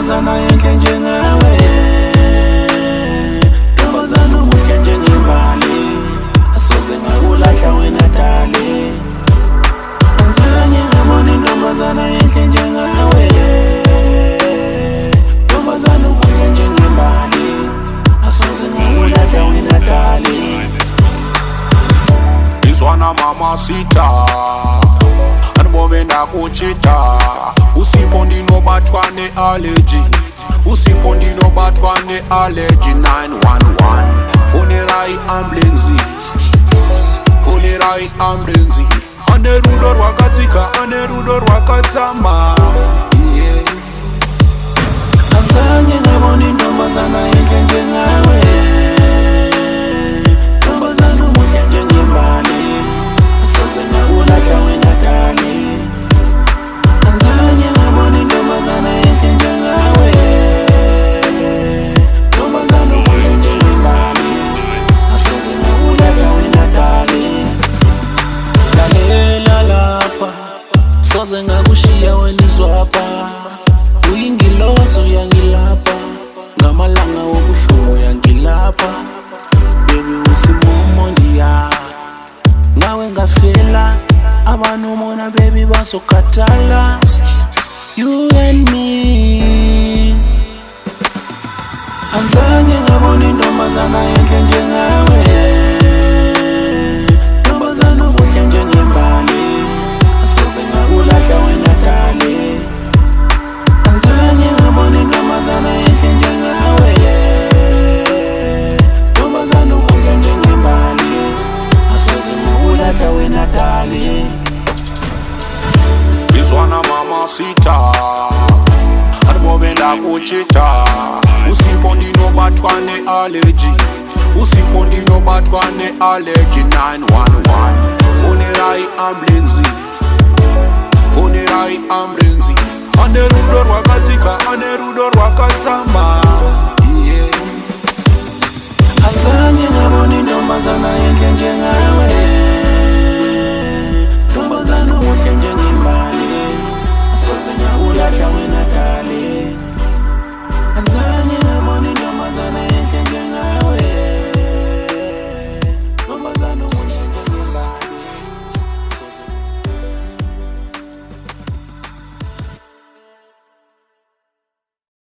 intombazana enhle njengawe, intombazana muhle njengembali, asoze ngakulahla wena dali. Angizange ngabona intombazana enhle njengawe, intombazana muhle njengembali, asoze ngakulahla wena dali. Izwana mamacita andibove ndakuchita, uSipho ndinobathwa ne-allergy, uSipho ndinobathwa ne-allergy. 911 fonera i-ambulensi, fonera i-ambulensi. Anerudo rwakatsika, anerudo rwakatsama. Angizange ngabona intombazana enhle njengawe, intombazana muhle njengembali, asoze ngakulahla wena dali. Angizange ngabona intombazana enhle njengawe, intombazana muhle njengembali, asoze ngakulahla wena dali. Lalela lapha, soze ngakushiya wena izwapha, uyingilozi uyangilapha, ngamalanga wobuhlungu uyangilapha. Baby usimumo ndiya, ngawe ngafela, abantu mona baby bazokhathala. You and me. Angizange ngabona intombazana enhle njengawe, intombazana muhle njengembali, asoze ngakulahla wena dali. Angizange ngabona intombazana enhle njengawe, intombazana muhle njengembali, asoze ngakulahla wena dali. Izwana mamacita andibove ndakuchita, uSipho ndinobathwa ne-allergy, uSipho ndinobathwa ne-allergy. 911 fonera i-ambulensi, fonera i-ambulensi. Anerudo rwakatsika, anerudo rwakatsama. Angizange ngabona